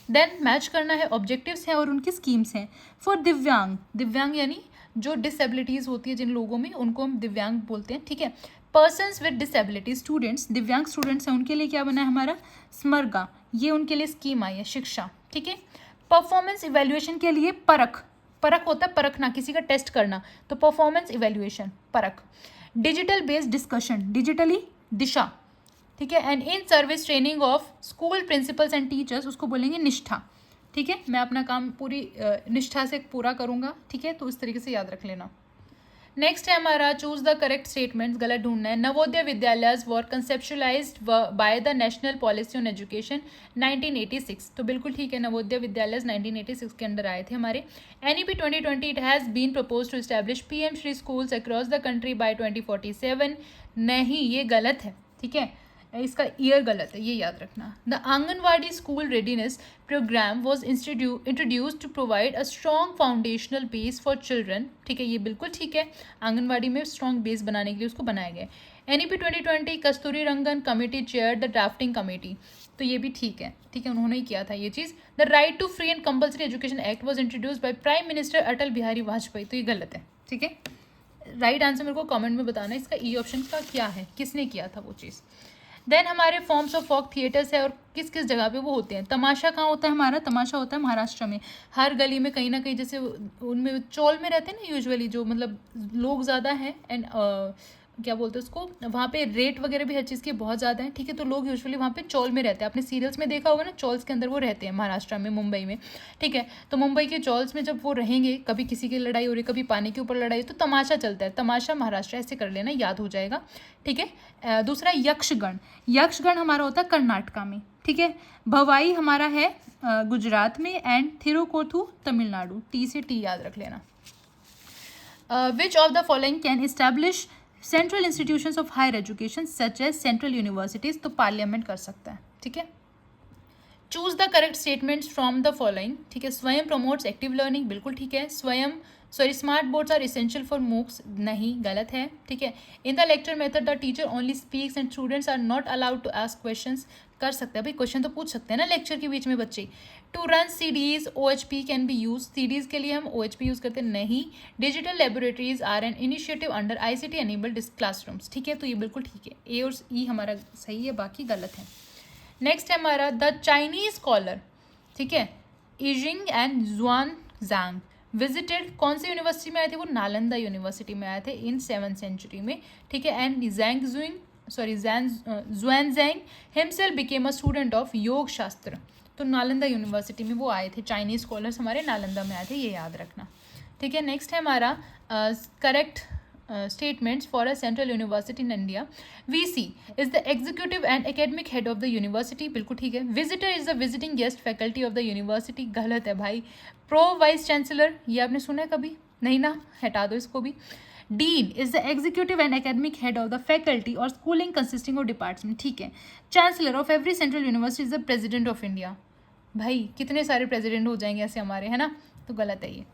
देन मैच करना है, ऑब्जेक्टिव्स हैं और उनकी स्कीम्स हैं। फॉर दिव्यांग, दिव्यांग यानी जो डिसेबिलिटीज़ होती है जिन लोगों में, उनको हम दिव्यांग बोलते हैं, ठीक है। पर्सनस विद डिसेबिलिटी, स्टूडेंट्स, दिव्यांग स्टूडेंट्स हैं, उनके लिए क्या बना है हमारा, स्मर्गा, ये उनके लिए स्कीम आई है, शिक्षा, ठीक है। परफॉर्मेंस इवेल्युएशन के लिए परख, परख होता है परखना, किसी का टेस्ट करना, तो परफॉर्मेंस इवेल्युएशन, परख। डिजिटल बेस्ड डिस्कशन, डिजिटली दिशा, ठीक है। And in service training of school principles and teachers, उसको बोलेंगे निष्ठा, ठीक है। मैं अपना काम पूरी निष्ठा से पूरा करूँगा, ठीक है, तो इस तरीके से याद रख लेना। नेक्स्ट है हमारा, चूज द करेक्ट स्टेटमेंट्स, गलत ढूंढना है। Navodaya Vidyalayas were conceptualised by the national policy on education 1986, तो बिल्कुल ठीक है, नवोदय विद्यालय 1986 के अंडर आए थे हमारे। NEP 2020 it has been propose to establish PM Shri schools across the country by 2047, नहीं ये गलत है, ठीक है, इसका ईयर गलत है, ये याद रखना। The Anganwadi school readiness programme was introduced to provide a strong foundational base for children, ठीक है, ये बिल्कुल ठीक है, आंगनवाड़ी में स्ट्रॉन्ग बेस बनाने के लिए उसको बनाया गया। NEP 2020 Kasturi Rangan committee chair the drafting committee, तो ये भी ठीक है, ठीक है, उन्होंने ही किया था ये चीज़। The right to free and compulsory education act was introduced by prime minister Atal Bihari Vajpayee, तो ये गलत है, ठीक है। राइट आंसर मेरे को कमेंट में बताना है, इसका ई ऑप्शन का क्या है, किसने किया था वो चीज़। देन हमारे फॉर्म्स ऑफ फोक थिएटर्स है और किस किस जगह पे वो होते हैं। तमाशा कहाँ होता है हमारा, तमाशा होता है महाराष्ट्र में, हर गली में कहीं ना कहीं, जैसे उनमें चौल में रहते हैं ना यूजुअली, जो मतलब लोग ज़्यादा हैं एंड क्या बोलते हैं उसको, वहाँ पे रेट वगैरह भी हर चीज़ के बहुत ज़्यादा है, ठीक है, तो लोग यूजुअली वहाँ पे चौल में रहते हैं, आपने सीरियल्स में देखा होगा ना, चौल्स के अंदर वो रहते हैं महाराष्ट्र में, मुंबई में, ठीक है। तो मुंबई के चौल्स में जब वो रहेंगे, कभी किसी की लड़ाई हो रही, कभी पानी के ऊपर लड़ाई, तो तमाशा चलता है, तमाशा महाराष्ट्र, ऐसे कर लेना, याद हो जाएगा, ठीक है। दूसरा यक्षगण, यक्षगण हमारा होता है कर्नाटका में, ठीक है। भवाई हमारा है गुजरात में, एंड थिरुकोथु तमिलनाडु, T से T याद रख लेना। Which of the following can establish central institutions of higher education such as central universities, तो पार्लियामेंट कर सकता है, ठीक है। Choose the correct statements from the following, ठीक है। स्वयं प्रमोट्स एक्टिव लर्निंग, बिल्कुल ठीक है। Smart boards are essential for MOOCs, नहीं, गलत है, ठीक है। In the lecture method the teacher only speaks and students are not allowed to ask questions, कर सकते हैं भाई, क्वेश्चन तो पूछ सकते हैं ना लेक्चर के बीच में बच्चे। To run CDs OHP can be use, CDs के लिए हम OHP यूज करते हैं, नहीं। Digital laboratories are an initiative under ICT enabled classrooms, ठीक है, तो ये बिल्कुल ठीक है, ए और ई हमारा सही है, बाकी गलत है। नेक्स्ट है हमारा द चाइनीज स्कॉलर, ठीक है, इजिंग एंड जुआन जांग विजिटेड, कौन सी यूनिवर्सिटी में आए थे वो, नालंदा यूनिवर्सिटी में आए थे इन 7th सेंचुरी में, ठीक है। And Xuanzang himself became a student of Yoga Shastra, तो नालंदा यूनिवर्सिटी में वो आए थे, चाइनीज स्कॉलर्स हमारे नालंदा में आए थे, ये याद रखना, ठीक है। नेक्स्ट है हमारा correct statements for a central university in India. VC is the executive and academic head of the university, बिल्कुल ठीक है। Visitor is the visiting guest faculty of the university, गलत है भाई। Pro vice chancellor, ये आपने सुना है कभी, नहीं ना, हटा दो इसको भी। Dean is the executive and academic head of the faculty or schooling consisting of department, ठीक है। Chancellor of every central university is the president of India, भाई कितने सारे प्रेसिडेंट हो जाएंगे ऐसे हमारे, है ना, तो गलत है ये।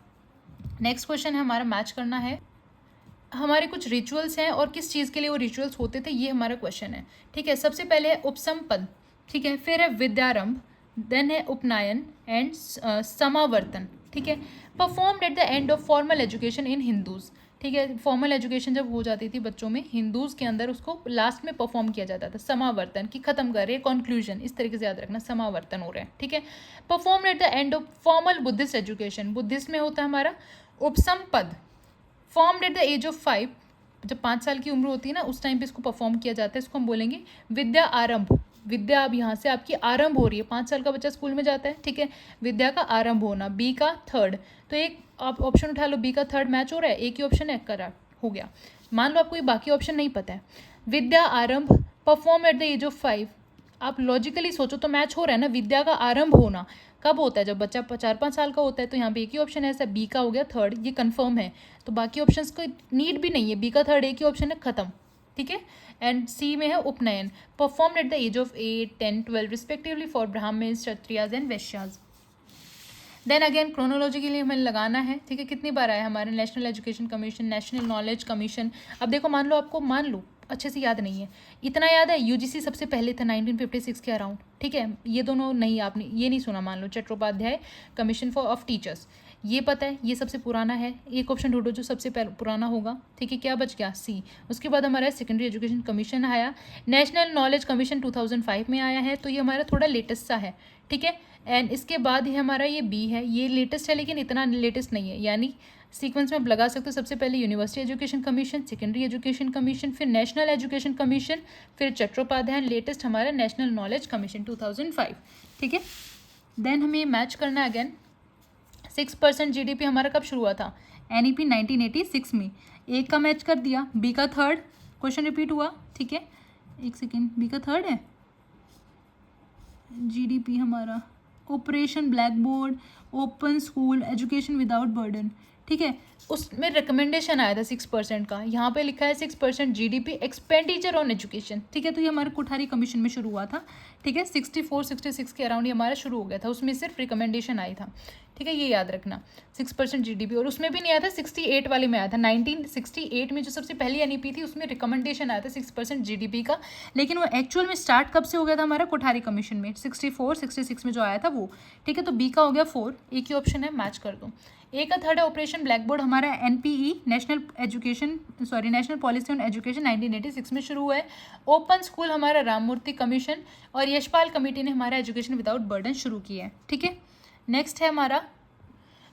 नेक्स्ट क्वेश्चन है हमारा, मैच करना है हमारे कुछ रिचुअल्स हैं और किस चीज़ के लिए वो रिचुअल्स होते थे, ये हमारा क्वेश्चन है, ठीक है। सबसे पहले है उपसम पद, ठीक है, फिर है विद्यारंभ, देन है उपनयन एंड समावर्तन, ठीक है। Performed at the end of formal education in Hindus, ठीक है, फॉर्मल एजुकेशन जब हो जाती थी बच्चों में हिंदूज के अंदर, उसको लास्ट में परफॉर्म किया जाता था। समावर्तन की खत्म कर रहे हैं, कंक्लूजन, इस तरीके से याद रखना, समावर्तन हो रहा है, ठीक है। Performed at the end of formal Buddhist education, Buddhist में होता है हमारा उपसम पद। Formed at the age of 5, जब 5 साल की उम्र होती है ना, उस टाइम पे इसको परफॉर्म किया जाता है, इसको हम बोलेंगे विद्या आरंभ, विद्या अब यहाँ से आपकी आरंभ हो रही है, 5 साल का बच्चा स्कूल में जाता है, ठीक है, विद्या का आरंभ होना। बी का थर्ड, तो एक आप ऑप्शन उठा लो, बी का थर्ड मैच हो रहा है, एक ही ऑप्शन है, करा हो गया। मान लो आपको ये बाकी ऑप्शन नहीं पता है, विद्या आरंभ, perform at the age of 5, आप लॉजिकली सोचो तो मैच हो रहा है ना, विद्या का आरंभ होना कब होता है, जब बच्चा 4-5 साल का होता है, तो यहाँ पे एक ही ऑप्शन है ऐसा, बी का हो गया थर्ड, ये कंफर्म है, तो बाकी ऑप्शंस को नीड भी नहीं है, बी का थर्ड एक ही ऑप्शन है, खत्म, ठीक है। एंड सी में है उपनयन, perform at the age of 8, 10, 12 respectively for Brahmins, Kshatriyas and Vaishyas. Then again chronology के लिए हमें लगाना है, ठीक है, कितनी बार आया हमारे national education commission, national knowledge commission. अब देखो मान लो अच्छे से याद नहीं है, इतना याद है यूजीसी सबसे पहले था 1956 के अराउंड, ठीक है, ये दोनों नहीं, आपने ये नहीं सुना, मान लो Chattopadhyay commission for of teachers, ये पता है, ये सबसे पुराना है, एक ऑप्शन ढूंढो जो सबसे पुराना होगा, ठीक है, क्या बच गया, सी। उसके बाद हमारा सेकेंडरी एजुकेशन कमीशन आया, नेशनल नॉलेज कमीशन 2005 में आया है, तो ये हमारा थोड़ा लेटेस्ट सा है, ठीक है। एंड इसके बाद ही हमारा ये बी है, ये लेटेस्ट है लेकिन इतना लेटेस्ट नहीं है, यानी सीक्वेंस में आप लगा सकते हो, सबसे पहले university education commission, secondary education commission, फिर नेशनल एजुकेशन कमीशन, फिर चट्टोपाध्याय, लेटेस्ट हमारा नेशनल नॉलेज कमीशन 2005, ठीक है। देन हमें मैच करना है अगेन, 6% GDP हमारा कब शुरू हुआ था, NEP 1986 में, एक का मैच कर दिया, बी का थर्ड, क्वेश्चन रिपीट हुआ, ठीक है, एक सेकेंड, बी का थर्ड है, GDP हमारा operation black board, open school education without burden, ठीक है, उसमें रिकमेंडेशन आया था 6% का, यहाँ पे लिखा है 6% GDP एक्सपेंडिचर ऑन एजुकेशन, ठीक है, तो ये हमारे कोठारी कमीशन में शुरू हुआ था, ठीक है, 64-66 के अराउंड ये हमारा शुरू हो गया था, उसमें सिर्फ रिकमेंडेशन आई था, ठीक है, ये याद रखना, 6% GDP, और उसमें भी नहीं आया था, 68 वाले में आया था, 1968 में जो सबसे पहली NEP थी उसमें रिकमेंडेशन आया था 6% GDP का, लेकिन वो एक्चुअल में स्टार्ट कब से हो गया था हमारा कोठारी कमीशन में, 64-66 में जो आया था वो, ठीक है, तो बी का हो गया 4, एक ही ऑप्शन है, मैच कर दो। ए का थर्ड है ऑपरेशन ब्लैक बोर्ड, हमारा NPE national policy on education 1986 में शुरू हुआ है। ओपन स्कूल हमारा राममूर्ति कमीशन और यशपाल कमेटी ने हमारा एजुकेशन विदाउट बर्डन शुरू किया है, ठीक है। नेक्स्ट है हमारा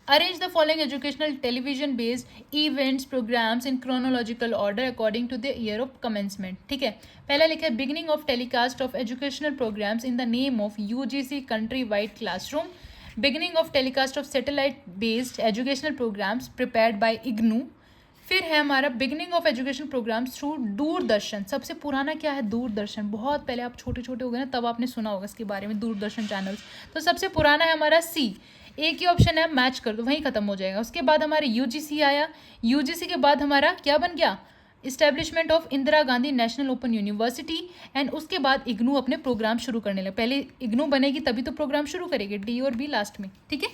arrange the following educational television based events programmes in chronological order according to the year of commencement, ठीक है। पहला लिखा है beginning of telecast of educational programmes in the name of UGC country wide classroom, beginning of telecast of satellite based educational programmes prepared by IGNOU, फिर है हमारा beginning of education programmes through Doordarshan, सबसे पुराना क्या है, दूरदर्शन, बहुत पहले आप छोटे छोटे हो गए ना तब आपने सुना होगा इसके बारे में, दूरदर्शन चैनल्स, तो सबसे पुराना है हमारा सी, एक ही ऑप्शन है, मैच कर दो, वहीं खत्म हो जाएगा। उसके बाद हमारे UGC आया, UGC के बाद हमारा क्या बन गया, establishment of Indira Gandhi national open university, and उसके बाद इग्नू अपने प्रोग्राम शुरू करने लगे। पहले इग्नू बनेगी तभी तो प्रोग्राम शुरू करेगी, डी और बी लास्ट में, ठीक है।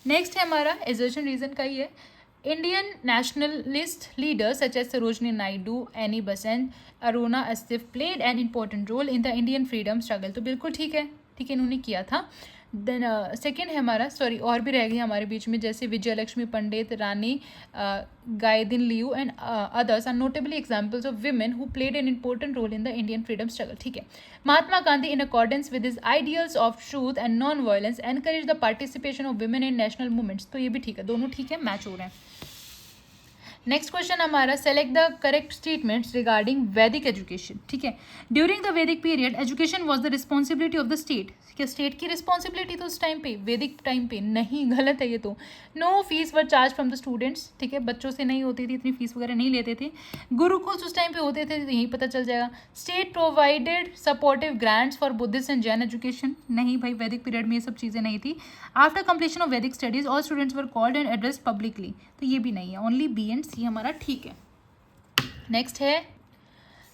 नेक्स्ट है हमारा एजर्शन रीजन का ही है। Indian nationalist leaders such as Sarojini Naidu, Annie Besant, Aruna Asaf played an important role in the Indian freedom struggle. तो बिल्कुल ठीक है, ठीक है, इन्होंने किया था। देन सेकेंड है हमारा, सॉरी और भी रह गई हमारे बीच में, जैसे Vijayalakshmi Pandit, Rani Gaidinliu and others are notably examples of women who played an important role in the Indian freedom struggle, ठीक है। Mahatma Gandhi in accordance with his ideals of truth and non violence encourage the participation of women in national movements. तो ये भी ठीक है, दोनों ठीक है, मैच हो रहे हैं। नेक्स्ट क्वेश्चन हमारा, select the correct statements regarding वैदिक एजुकेशन, ठीक है। ड्यूरिंग द वैदिक period education was the responsibility of the state. क्या स्टेट की रिस्पॉन्सिबिलिटी तो उस टाइम पे, वैदिक टाइम पे नहीं, गलत है ये तो। No fees were charge from the students, ठीक है, बच्चों से नहीं होती थी, इतनी फीस वगैरह नहीं लेते थे। गुरुकुल्स उस टाइम पे होते थे, यही पता चल जाएगा। State provided supportive grants for Buddhist and Jain education, नहीं भाई, वैदिक पीरियड में ये सब चीज़ें नहीं थी। आफ्टर कंप्लीशन ऑफ वैदिक studies all students were called and address publicly, तो ये भी नहीं है, ओनली बी एंड सी हमारा ठीक है। नेक्स्ट है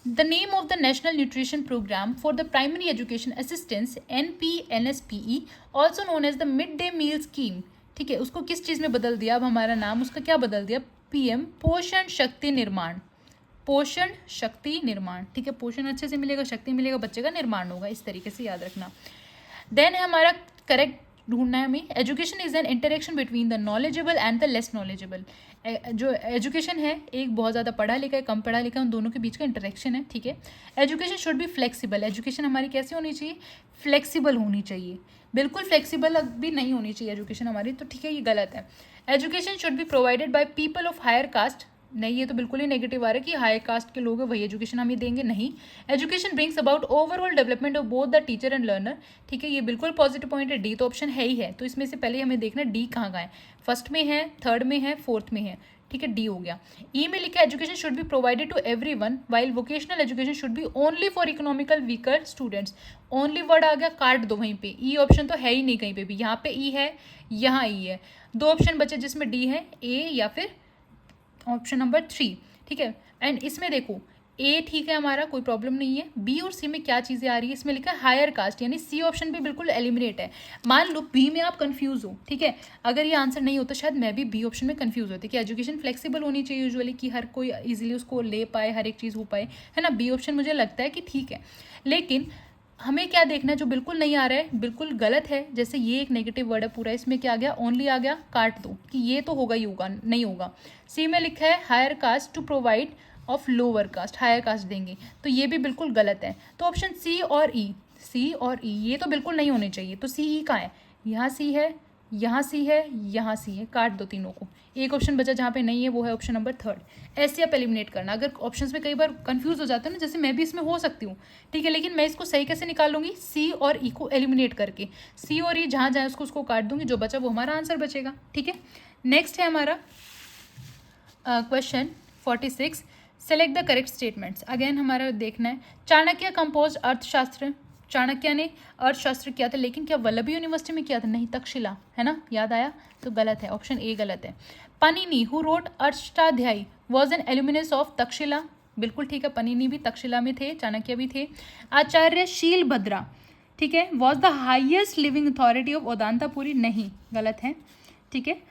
the name of the national nutrition programme for the primary education assistance NPNSPE also known as the mid day meal scheme, ठीक है, उसको किस चीज़ में बदल दिया, अब हमारा नाम उसका क्या बदल दिया, PM पोषण शक्ति निर्माण, पोषण शक्ति निर्माण, ठीक है, पोषण अच्छे से मिलेगा, शक्ति मिलेगा, बच्चे का निर्माण होगा, इस तरीके से याद रखना। देन है हमारा करेक्ट ढूंढना है हमें, education is an interaction between the knowledgeable and the less knowledgeable. जो एजुकेशन है, एक बहुत ज़्यादा पढ़ा लिखा है, कम पढ़ा लिखा है, उन दोनों के बीच का इंटरेक्शन है, ठीक है। Education should be flexible, education हमारी कैसी होनी चाहिए, फ्लेक्सिबल होनी चाहिए, बिल्कुल फ्लेक्सिबल भी नहीं होनी चाहिए एजुकेशन हमारी, तो ठीक है, ये गलत है। Education should be provided by people of higher caste, नहीं, ये तो बिल्कुल ही नेगेटिव आ रहा है कि हाई कास्ट के लोग हैं वही एजुकेशन हमें देंगे, नहीं। Education brings about overall development of both the teacher and learner, ठीक है, ये बिल्कुल पॉजिटिव पॉइंट है, डी तो ऑप्शन है ही है, तो इसमें से पहले हमें देखना डी कहाँ का है, फर्स्ट में है, थर्ड में है, फोर्थ में है, ठीक है, डी हो गया। ई में लिखा है education should be provided to everyone while vocational education should be only for economical weaker students, only word आ गया, काट दो वहीं पे, ई ऑप्शन तो है ही नहीं कहीं पे भी, यहाँ पे ई है, यहाँ ई है, दो ऑप्शन बचे जिसमें डी है, ए या फिर ऑप्शन नंबर 3, ठीक है। एंड इसमें देखो ए ठीक है हमारा, कोई प्रॉब्लम नहीं है। बी और सी में क्या चीज़ें आ रही है, इसमें लिखा है हायर कास्ट, यानी सी ऑप्शन भी बिल्कुल एलिमिनेट है। मान लो बी में आप कंफ्यूज हो, ठीक है, अगर ये आंसर नहीं होता शायद मैं भी बी ऑप्शन में कंफ्यूज होती कि एजुकेशन फ्लेक्सिबल होनी चाहिए यूजुअली, कि हर कोई इजीली उसको ले पाए, हर एक चीज़ हो पाए, है ना। बी ऑप्शन मुझे लगता है कि ठीक है, लेकिन हमें क्या देखना है, जो बिल्कुल नहीं आ रहा है, बिल्कुल गलत है, जैसे ये एक नेगेटिव वर्ड है पूरा, इसमें क्या आ गया, ओनली आ गया, काट दो कि ये तो होगा ही होगा, नहीं होगा। सी में लिखा है higher caste to provide of lower caste, higher caste देंगे, तो ये भी बिल्कुल गलत है। तो ऑप्शन सी और ई, सी और ई ये तो बिल्कुल नहीं होने चाहिए, तो सी ई कहाँ है, यहाँ सी है, यहाँ सी है, यहाँ सी है, काट दो तीनों को। एक ऑप्शन बचा जहाँ पे नहीं है, वो है ऑप्शन नंबर 3। ऐसे आप एलिमिनेट करना, अगर ऑप्शंस में कई बार कंफ्यूज हो जाते हो ना, जैसे मैं भी इसमें हो सकती हूँ, ठीक है, लेकिन मैं इसको सही कैसे निकालूंगी, सी और ई को एलिमिनेट करके, सी और ई जहाँ जाए उसको काट दूंगी, जो बचा वो हमारा आंसर बचेगा, ठीक है। नेक्स्ट है हमारा question 46, select the correct statements. Again हमारा देखना है, चाणक्य कंपोज अर्थशास्त्र, चाणक्य ने अर्थशास्त्र किया था, लेकिन क्या वल्लभी यूनिवर्सिटी में किया था, नहीं, तक्षशिला, है ना, याद आया, तो गलत है, ऑप्शन ए गलत है। Panini who wrote Ashtadhyayi was an alumnus of Takshashila, बिल्कुल ठीक है, पनीनी भी तक्षशिला में थे, चाणक्य भी थे। आचार्य शीलभद्रा, ठीक है, was the highest living authority of Odantapuri, नहीं, गलत है, ठीक है।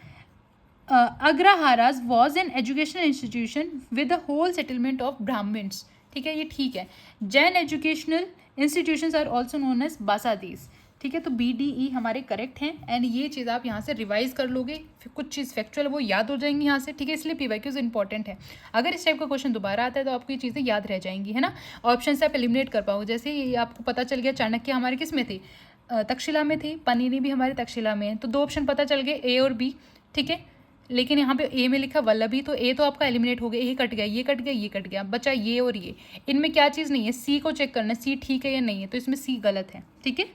Agraharas was an educational institution with the whole settlement of Brahmans, ठीक है, ये ठीक है। Jain educational institutions are also known as basadis, ठीक है, तो बी डी ई हमारे करेक्ट हैं। एंड ये चीज़ आप यहाँ से रिवाइज कर लोगे, फिर कुछ चीज़ फैक्चुअल वो याद हो जाएंगी यहाँ से, ठीक है, इसलिए पीवाईक्यूज इंपॉर्टेंट है। अगर इस टाइप का क्वेश्चन दोबारा आता है तो आपको ये चीज़ें याद रह जाएंगी, है ना, ऑप्शन से आप एलिमिनेट कर पाओगे। जैसे ये आपको पता चल गया चाणक्य हमारे किस में थे, तक्षशिला में थे, पनीनी भी हमारे तक्षशिला में है, तो दो ऑप्शन पता चल गए, ए और बी, ठीक है। लेकिन यहाँ पे ए में लिखा वल्लभी, तो ए तो आपका एलिमिनेट हो गया, ए कट गया, ये कट गया, ये कट गया, बचा ये और ये, इनमें क्या चीज़ नहीं है, सी को चेक करना है, सी ठीक है या नहीं है, तो इसमें सी गलत है, ठीक है।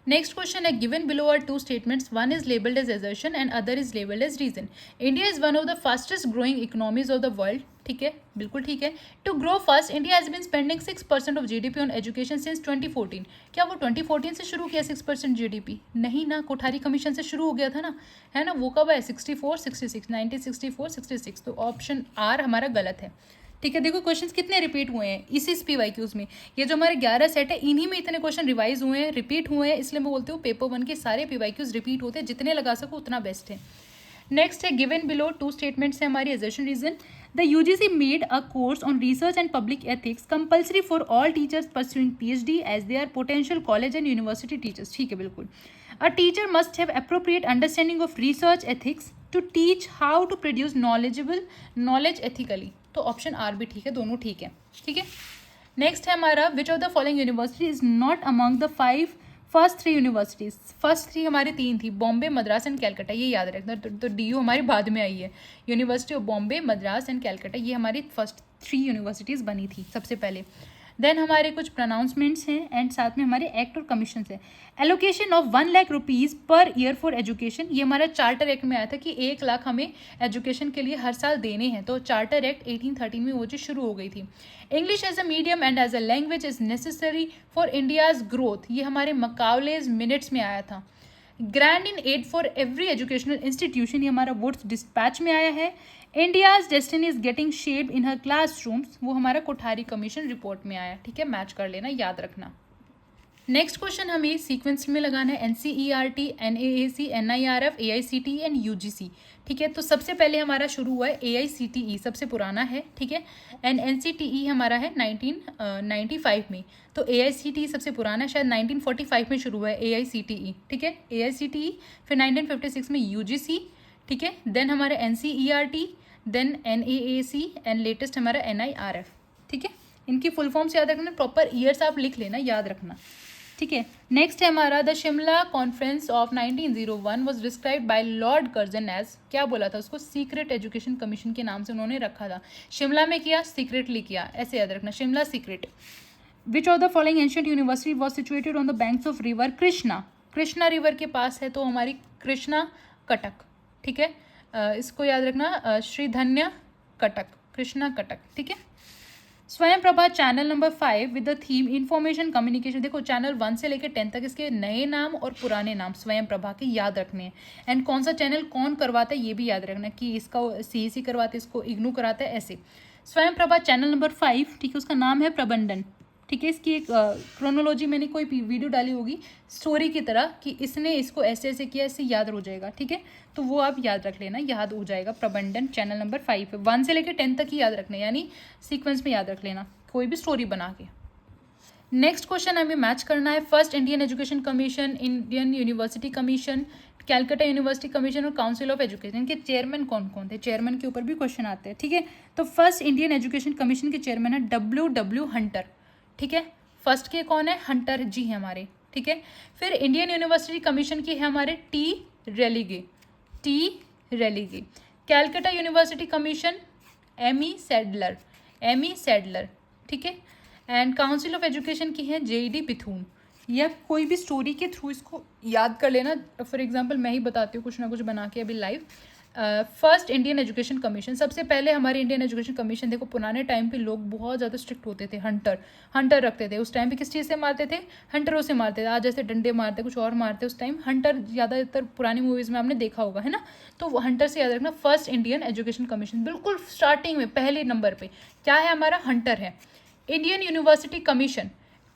नेक्स्ट क्वेश्चन है given below are two statements, one is labelled as assertion and other is labelled as reason. India is one of the fastest growing economies of the world. ठीक है, बिल्कुल ठीक है. To grow fast India has been spending 6% of GDP on education since 2014. क्या वो 2014 से शुरू किया 6% जीडीपी? नहीं ना, कोठारी कमीशन से शुरू हो गया था ना, है ना. वो कब है? 64 66 1964 66. तो ऑप्शन आर हमारा गलत है. ठीक है, देखो क्वेश्चंस कितने रिपीट हुए हैं इसी PYQs में. ये जो हमारे 11 सेट है इन्हीं में इतने क्वेश्चन रिवाइज हुए हैं, रिपीट हुए हैं, इसलिए मैं बोलती हूँ पेपर 1 के सारे PYQs रिपीट होते हैं. जितने लगा सको उतना बेस्ट है. नेक्स्ट है गिवन बिलो टू स्टेटमेंट्स है हमारी assertion reason. The UGC made a course on research and public ethics compulsory for all teachers pursuing PhD as they are potential college and university teachers. ठीक है, बिल्कुल. A teacher must have appropriate understanding of research ethics to teach how to produce knowledge ethically. तो option R भी ठीक है, दोनों ठीक है. ठीक है. नेक्स्ट है हमारा which of the following university is not among the first 3 universities. First 3 हमारी 3 थी, बॉम्बे, मद्रास एंड कैलकाटा. ये याद रखना. तो DU हमारी बाद में आई है. University of Bombay, Madras and Calcutta, ये हमारी फर्स्ट 3 यूनिवर्सिटीज़ बनी थी सबसे पहले. देन हमारे कुछ प्रोनाउंसमेंट्स हैं एंड साथ में हमारे एक्ट और कमीशन है. Allocation of 1 lakh rupees per year for education. ये हमारा चार्टर एक्ट में आया था कि 1 लाख हमें एजुकेशन के लिए हर साल देने हैं. तो चार्टर एक्ट 1813 में वो चीज़ शुरू हो गई थी. English as a medium and as a language is necessary for India's growth. ये हमारे मकाउलेज मिनट्स में आया था. Grant in aid for every educational institution, ये हमारा वुड्स डिस्पैच में आया है. India's destiny is getting shaped in हर क्लासरूम्स, वो हमारा कोठारी कमीशन रिपोर्ट में आया. ठीक है, मैच कर लेना, याद रखना. नेक्स्ट क्वेश्चन हमें सीक्वेंस में लगाना है. NCERT, NAAC, NIRF, AICTE and UGC. ठीक है, तो सबसे पहले हमारा शुरू हुआ है AICTE, सबसे पुराना है. ठीक है, एंड NCTE हमारा है 1995 में. तो AICTE सबसे पुराना है, शायद 1945 में शुरू हुआ है AICTE. ठीक है, AICTE, फिर 1956 में UGC. ठीक है, देन हमारा NCERT, then NAAC and latest हमारा NIRF. ठीक है, इनकी फुल फॉर्म्स याद रखना, प्रॉपर ईयर्स आप लिख लेना, याद रखना. ठीक है. नेक्स्ट है हमारा the Shimla conference of 1901 was described by Lord Curzon as, क्या बोला था उसको? सीक्रेट एजुकेशन कमीशन के नाम से उन्होंने रखा था. शिमला में किया, सीक्रेटली किया, ऐसे याद रखना, Shimla secret. Which of the following ancient university was situated on the banks of river Krishna. Krishna river के पास है, तो हमारी कृष्णा कटक. ठीक है, इसको याद रखना, श्रीधन्य कटक, कृष्णा कटक. ठीक है. स्वयं Prabha channel number 5 with the theme information communication. देखो चैनल 1 से लेकर 10 तक इसके नए नाम और पुराने नाम स्वयं प्रभा के याद रखने हैं. एंड कौन सा चैनल कौन करवाता है ये भी याद रखना कि इसका CEC करवाते, इसको इग्नू कराता है, ऐसे. स्वयं प्रभा चैनल नंबर 5. ठीक है, उसका नाम है प्रबंधन. ठीक है, इसकी एक क्रोनोलॉजी मैंने कोई वीडियो डाली होगी स्टोरी की तरह कि इसने इसको ऐसे ऐसे किया, इससे याद हो जाएगा. ठीक है, तो वो आप याद रख लेना, याद हो जाएगा. प्रबंधन चैनल नंबर 5 है, 1 से लेकर 10 तक ही याद रखना, यानी सीक्वेंस में याद रख लेना, कोई भी स्टोरी बना के. नेक्स्ट क्वेश्चन हमें मैच करना है. First Indian education commission, Indian university commission, Calcutta university commission और काउंसिल ऑफ एजुकेशन, इनके चेयरमैन कौन कौन थे? चेयरमैन के ऊपर भी क्वेश्चन आते हैं. ठीक है, तो फर्स्ट इंडियन एजुकेशन कमीशन के चेयरमैन है WW हंटर. ठीक है, फर्स्ट के कौन है? हंटर जी है हमारे. ठीक है, फिर इंडियन यूनिवर्सिटी कमीशन की है हमारे T. रेलिगे. Calcutta university commission M.E. Sadler. ठीक है, एंड काउंसिल ऑफ एजुकेशन की है J.D. बिथून. या कोई भी स्टोरी के थ्रू इसको याद कर लेना. फॉर एग्जांपल मैं ही बताती हूँ कुछ ना कुछ बना के अभी live. First Indian education commission, सबसे पहले हमारे इंडियन एजुकेशन कमीशन, देखो पुराने टाइम पे लोग बहुत ज़्यादा स्ट्रिक्ट होते थे. हंटर रखते थे. उस टाइम पे किस चीज़ से मारते थे? हंटरों से मारते थे. आज जैसे डंडे मारते, कुछ और मारते. उस टाइम हंटर ज़्यादातर पुरानी मूवीज़ में आपने देखा होगा, है ना. तो वो हंटर से याद रखना. फर्स्ट इंडियन एजुकेशन कमीशन बिल्कुल स्टार्टिंग में पहले नंबर पर क्या है हमारा? हंटर है. इंडियन यूनिवर्सिटी कमीशन,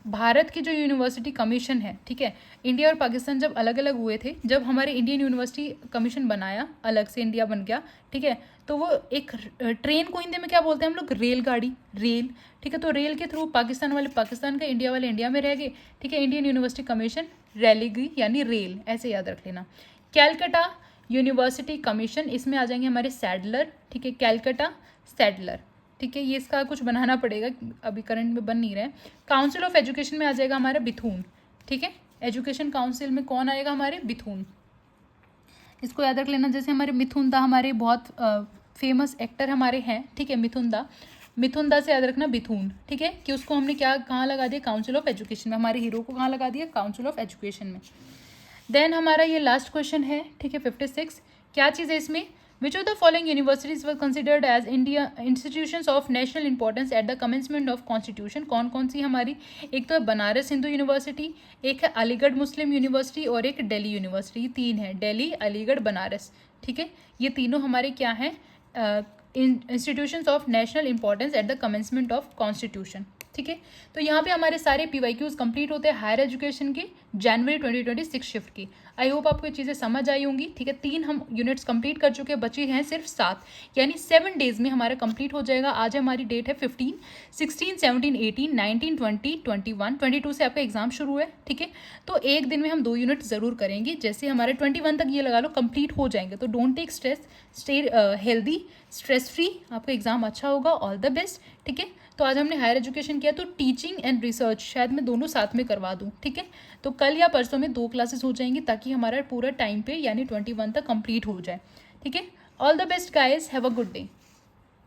भारत की जो यूनिवर्सिटी कमीशन है. ठीक है, इंडिया और पाकिस्तान जब अलग अलग हुए थे, जब हमारे इंडियन यूनिवर्सिटी कमीशन बनाया, अलग से इंडिया बन गया. ठीक है, तो वो एक ट्रेन को हिंदी में क्या बोलते हैं हम लोग? रेलगाड़ी, रेल. ठीक है, तो रेल के थ्रू पाकिस्तान वाले पाकिस्तान का, इंडिया वाले इंडिया में रह गए. ठीक है, इंडियन यूनिवर्सिटी कमीशन रेलिगी यानी रेल, ऐसे याद रख लेना. कैलकाटा यूनिवर्सिटी कमीशन, इसमें आ जाएंगे हमारे सैडलर. ठीक है, कैलकाटा सैडलर. ठीक है, ये इसका कुछ बनाना पड़ेगा, अभी करंट में बन नहीं रहा है. काउंसिल ऑफ एजुकेशन में आ जाएगा हमारा बिथून. ठीक है, एजुकेशन काउंसिल में कौन आएगा? हमारे बिथून. इसको याद रख लेना. जैसे हमारे मिथुन दा, हमारे बहुत फेमस एक्टर हमारे हैं. ठीक है, मिथुन दा. मिथुन दा से याद रखना बिथुन, ठीक है, कि उसको हमने क्या कहाँ लगा दिया, काउंसिल ऑफ एजुकेशन में, हमारे हीरो को कहाँ लगा दिया, काउंसिल ऑफ एजुकेशन में। देन हमारा ये लास्ट क्वेश्चन है, ठीक है, 56, क्या चीज़ है इसमें, which of the following universities were considered as India institutions of national importance at the commencement of constitution, कौन कौन सी हमारी, एक तो बनारस हिंदू यूनिवर्सिटी, एक है अलीगढ़ मुस्लिम यूनिवर्सिटी और एक दिल्ली यूनिवर्सिटी, तीन है, दिल्ली, अलीगढ़, बनारस, ठीक है, ये तीनों हमारे क्या हैं, institutions of national importance at the commencement of constitution, ठीक है। तो यहाँ पे हमारे सारे PYQs कंप्लीट होते हैं हायर एजुकेशन के जनवरी 2026 शिफ्ट की। आई होप आपको ये चीज़ें समझ आई होंगी, ठीक है। 3 हम यूनिट्स कंप्लीट कर चुके हैं, बचे हैं सिर्फ 7, यानी 7 डेज में हमारा कंप्लीट हो जाएगा। आज हमारी डेट है 15, 16, 17, 18, 19, 20, 21, 22 से आपका एग्जाम शुरू है, ठीक है। तो एक दिन में हम 2 यूनिट ज़रूर करेंगे, जैसे हमारे 21 तक ये लगा लो कंप्लीट हो जाएंगे। तो don't take stress, stay healthy, stress free, आपका एग्जाम अच्छा होगा, ऑल द बेस्ट, ठीक है। तो आज हमने हायर एजुकेशन किया, तो टीचिंग एंड रिसर्च शायद मैं दोनों साथ में करवा दूँ, ठीक है। तो कल या परसों में 2 क्लासेस हो जाएंगी, ताकि हमारा पूरा टाइम पे यानी 21 तक कंप्लीट हो जाए, ठीक है। All the best guys, have a good day.